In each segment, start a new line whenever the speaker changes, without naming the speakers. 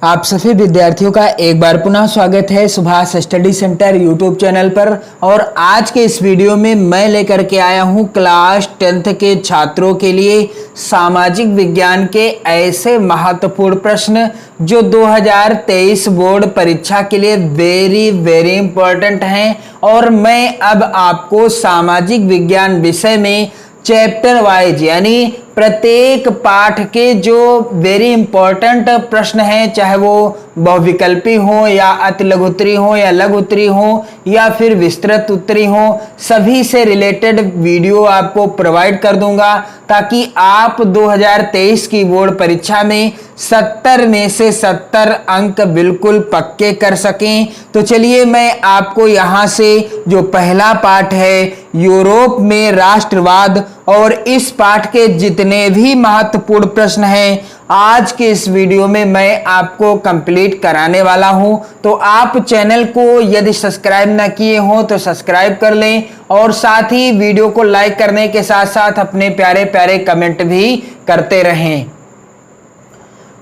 आप सभी विद्यार्थियों का एक बार पुनः स्वागत है Subhash study centre YouTube channel पर। और आज के इस वीडियो में मैं लेकर के आया हूं क्लास 10th के छात्रों के लिए सामाजिक विज्ञान के ऐसे महत्वपूर्ण प्रश्न जो 2023 बोर्ड परीक्षा के लिए वेरी इंपॉर्टेंट हैं। और मैं अब आपको सामाजिक विज्ञान विषय में चैप्टर वाइज यानी प्रत्येक पाठ के जो वेरी इंपॉर्टेंट प्रश्न हैं, चाहे वो बहुविकल्पी हो या अति लघु उत्तरी हो या लघु उत्तरी हो या फिर विस्तृत उत्तरी हो, सभी से रिलेटेड वीडियो आपको प्रोवाइड कर दूंगा ताकि आप 2023 की बोर्ड परीक्षा में 70 में से 70 अंक बिल्कुल पक्के कर सकें। तो चलिए मैं आपको यहाँ से जो पहला पाठ है यूरोप में राष्ट्रवाद और इस पाठ के जितने भी महत्वपूर्ण प्रश्न हैं आज के इस वीडियो में मैं आपको कंप्लीट कराने वाला हूं। तो आप चैनल को यदि सब्सक्राइब ना किए हो तो सब्सक्राइब कर लें और साथ ही वीडियो को लाइक करने के साथ साथ अपने प्यारे प्यारे कमेंट भी करते रहें।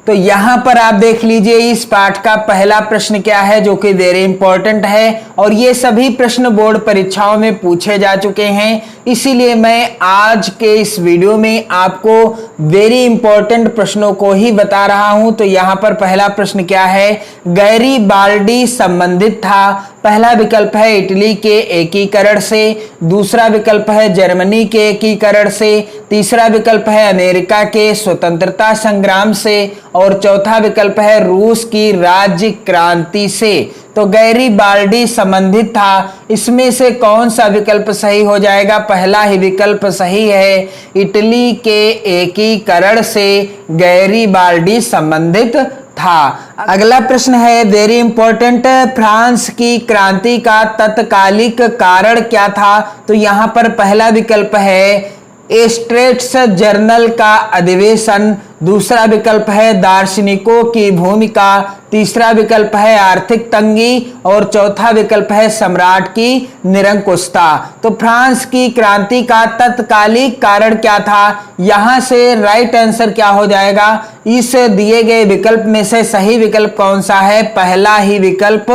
तो यहां पर आप देख लीजिए इस पाठ का पहला प्रश्न क्या है जो कि वेरी इंपॉर्टेंट है और ये सभी प्रश्न बोर्ड परीक्षाओं में पूछे जा चुके हैं, इसीलिए मैं आज के इस वीडियो में आपको वेरी इंपॉर्टेंट प्रश्नों को ही बता रहा हूं। तो यहां पर पहला प्रश्न क्या है, गैरीबाल्डी संबंधित था। पहला विकल्प है इटली के एकीकरण से, दूसरा विकल्प है जर्मनी के एकीकरण से, तीसरा विकल्प है अमेरिका के स्वतंत्रता संग्राम से और चौथा विकल्प है रूस की राज्य क्रांति से। तो गैरीबाल्डी संबंधित था, इसमें से कौन सा विकल्प सही हो जाएगा? पहला ही विकल्प सही है, इटली के एकीकरण से गैरीबाल्डी संबंधित था। अगला प्रश्न है वेरी इंपॉर्टेंट, फ्रांस की क्रांति का तत्कालिक कारण क्या था? तो यहां पर पहला विकल्प है स्ट्रेट्स जर्नल का अधिवेशन, दूसरा विकल्प है दार्शनिकों की भूमिका, तीसरा विकल्प है आर्थिक तंगी और चौथा विकल्प है सम्राट की निरंकुशता। तो फ्रांस की क्रांति का तत्कालिक कारण क्या था? यहां से राइट आंसर क्या हो जाएगा? इस दिए गए विकल्प में से सही विकल्प कौन सा है? पहला ही विकल्प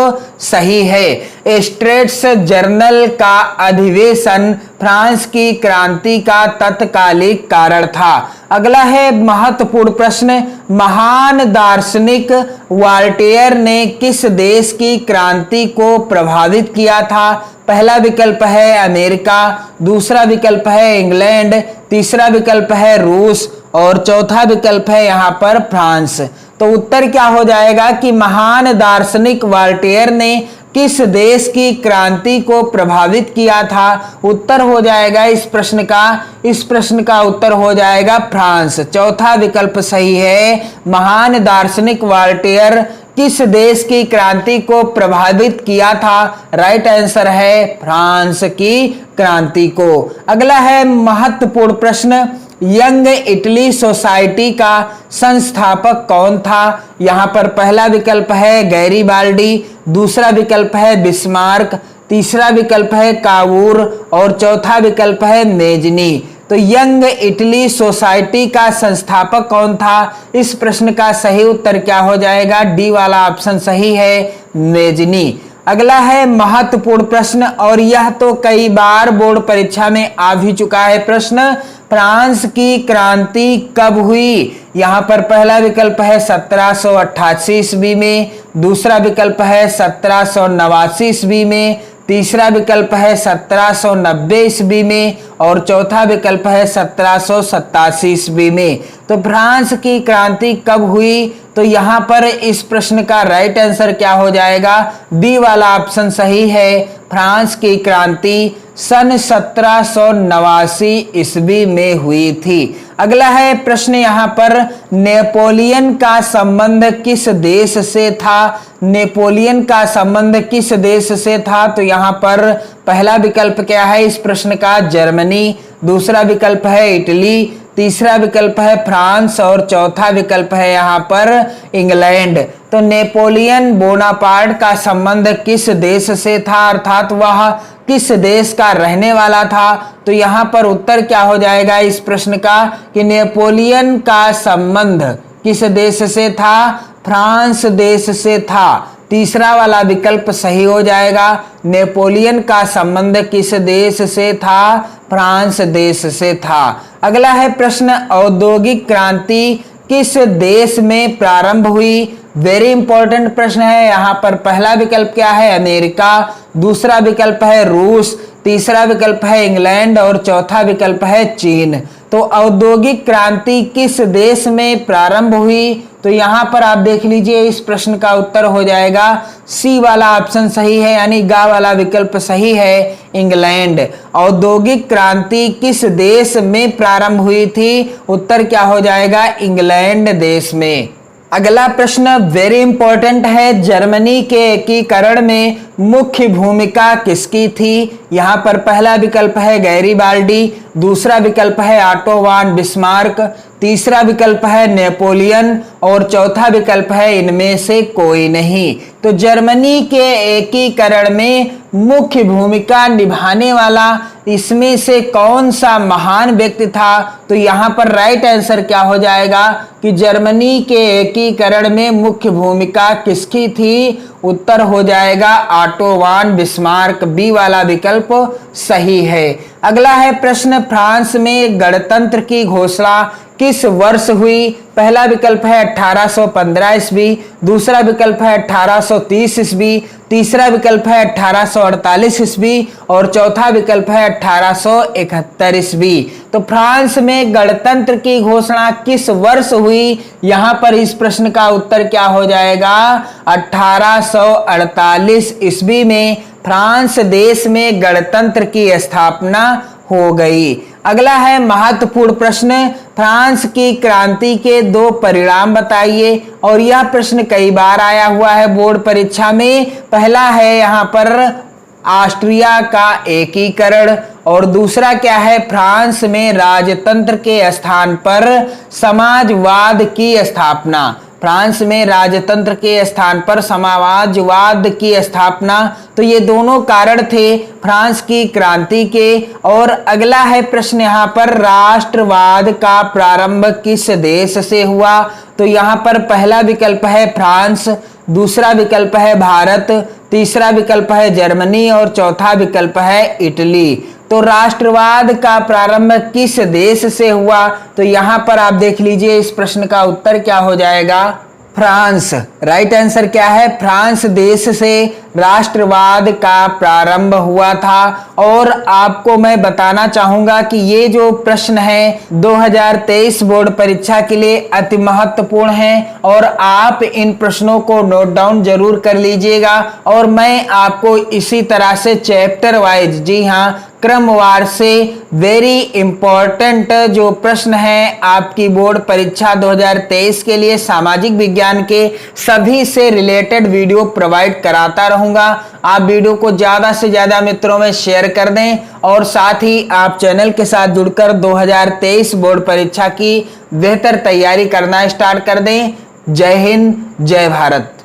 सही है, स्ट्रेट्स जर्नल का अधिवेशन फ्रांस की क्रांति का तत्कालिक कारण था। अगला है महत्वपूर्ण प्रश्न, महान दार्शनिक वॉल्टेयर ने किस देश की क्रांति को प्रभावित किया था? पहला विकल्प है अमेरिका, दूसरा विकल्प है इंग्लैंड, तीसरा विकल्प है रूस और चौथा विकल्प है यहां पर फ्रांस। तो उत्तर क्या हो जाएगा कि महान दार्शनिक वॉल्टेयर ने किस देश की क्रांति को प्रभावित किया था? उत्तर हो जाएगा इस प्रश्न का उत्तर हो जाएगा फ्रांस। चौथा विकल्प सही है, महान दार्शनिक वॉल्टेयर किस देश की क्रांति को प्रभावित किया था? राइट आंसर है फ्रांस की क्रांति को। अगला है महत्वपूर्ण प्रश्न, यंग इटली सोसाइटी का संस्थापक कौन था? यहां पर पहला विकल्प है गैरीबाल्डी, दूसरा विकल्प है बिस्मार्क, तीसरा विकल्प है कावूर और चौथा विकल्प है मेजनी। तो यंग इटली सोसाइटी का संस्थापक कौन था? इस प्रश्न का सही उत्तर क्या हो जाएगा? डी वाला ऑप्शन सही है, मेजनी। अगला है महत्वपूर्ण प्रश्न और यह तो कई बार बोर्ड परीक्षा में आ भी चुका है प्रश्न, फ्रांस की क्रांति कब हुई? यहां पर पहला विकल्प है 1788 ईस्वी में, दूसरा विकल्प है 1789 ईस्वी में, तीसरा विकल्प है 1790 ईस्वी में और चौथा विकल्प है 1787 ईस्वी में। तो फ्रांस की क्रांति कब हुई? तो यहां पर इस प्रश्न का राइट आंसर क्या हो जाएगा? बी वाला ऑप्शन सही है, फ्रांस की क्रांति सन 1789 ईस्वी में हुई थी। अगला है प्रश्न यहां पर, नेपोलियन का संबंध किस देश से था? नेपोलियन का संबंध किस देश से था? तो यहां पर पहला विकल्प क्या है इस प्रश्न का? जर्मनी, दूसरा विकल्प है इटली, तीसरा विकल्प है फ्रांस और चौथा विकल्प है यहां पर इंग्लैंड। तो नेपोलियन बोनापार्ट का संबंध किस देश से था, अर्थात वह किस देश का रहने वाला था? तो यहां पर उत्तर क्या हो जाएगा इस प्रश्न का कि नेपोलियन का संबंध किस देश से था? फ्रांस देश से था। तीसरा वाला विकल्प सही हो जाएगा। नेपोलियन का संबंध किस देश से था? फ्रांस देश से था। अगला है प्रश्न, औद्योगिक क्रांति किस देश में प्रारंभ हुई? वेरी इंपॉर्टेंट प्रश्न है। यहाँ पर पहला विकल्प क्या है? अमेरिका, दूसरा विकल्प है रूस, तीसरा विकल्प है इंग्लैंड और चौथा विकल्प है चीन। तो औद्योगिक क्रांति किस देश में प्रारंभ हुई? तो यहाँ पर आप देख लीजिए, इस प्रश्न का उत्तर हो जाएगा सी वाला ऑप्शन सही है, यानी गा वाला विकल्प सही है, इंग्लैंड। औद्योगिक क्रांति किस देश में प्रारंभ हुई थी? उत्तर क्या हो जाएगा? इंग्लैंड देश में। अगला प्रश्न वेरी इंपॉर्टेंट है, जर्मनी के एकीकरण में मुख्य भूमिका किसकी थी? यहाँ पर पहला विकल्प है गैरीबाल्डी, दूसरा विकल्प है ऑटो वान बिस्मार्क, तीसरा विकल्प है नेपोलियन और चौथा विकल्प है इनमें से कोई नहीं। तो जर्मनी के एकीकरण में मुख्य भूमिका निभाने वाला इसमें से कौन सा महान व्यक्ति था? तो यहाँ पर राइट आंसर क्या हो जाएगा कि जर्मनी के एकीकरण में मुख्य भूमिका किसकी थी? उत्तर हो जाएगा ऑटो वान बिस्मार्क, बी वाला विकल्प सही है। अगला है प्रश्न, फ्रांस में गणतंत्र की घोषणा किस वर्ष हुई? पहला विकल्प है 1815 ईस्वी, दूसरा विकल्प है 1830 ईस्वी, तीसरा विकल्प है 1848 ईस्वी और चौथा विकल्प है 1871 ईस्वी। तो फ्रांस में गणतंत्र की घोषणा किस वर्ष हुई? यहाँ पर इस प्रश्न का उत्तर क्या हो जाएगा? 1848 ईस्वी में फ्रांस देश में गणतंत्र की स्थापना हो गई। अगला है महत्वपूर्ण प्रश्न, फ्रांस की क्रांति के दो परिणाम बताइए। और यह प्रश्न कई बार आया हुआ है बोर्ड परीक्षा में। पहला है यहाँ पर ऑस्ट्रिया का एकीकरण और दूसरा क्या है? फ्रांस में राजतंत्र के स्थान पर समाजवाद की स्थापना। फ्रांस में राजतंत्र के स्थान पर समाजवाद की स्थापना। तो ये दोनों कारण थे फ्रांस की क्रांति के। और अगला है प्रश्न यहाँ पर, राष्ट्रवाद का प्रारंभ किस देश से हुआ? तो यहाँ पर पहला विकल्प है फ्रांस, दूसरा विकल्प है भारत, तीसरा विकल्प है जर्मनी और चौथा विकल्प है इटली। तो राष्ट्रवाद का प्रारंभ किस देश से हुआ? तो यहाँ पर आप देख लीजिए, इस प्रश्न का उत्तर क्या हो जाएगा? फ्रांस। राइट आंसर क्या है? फ्रांस देश से राष्ट्रवाद का प्रारंभ हुआ था। और आपको मैं बताना चाहूंगा कि ये जो प्रश्न है 2023 बोर्ड परीक्षा के लिए अति महत्वपूर्ण है और आप इन प्रश्नों को नोट डाउन जरूर कर लीजिएगा। और मैं आपको इसी तरह से चैप्टर वाइज, जी हाँ, क्रमवार से वेरी इंपॉर्टेंट जो प्रश्न है आपकी बोर्ड परीक्षा 2023 के लिए सामाजिक विज्ञान के सभी से रिलेटेड वीडियो प्रोवाइड कराता रहूंगा। आप वीडियो को ज्यादा से ज्यादा मित्रों में शेयर कर दें और साथ ही आप चैनल के साथ जुड़कर 2023 बोर्ड परीक्षा की बेहतर तैयारी करना स्टार्ट कर दें। जय हिंद, जय भारत।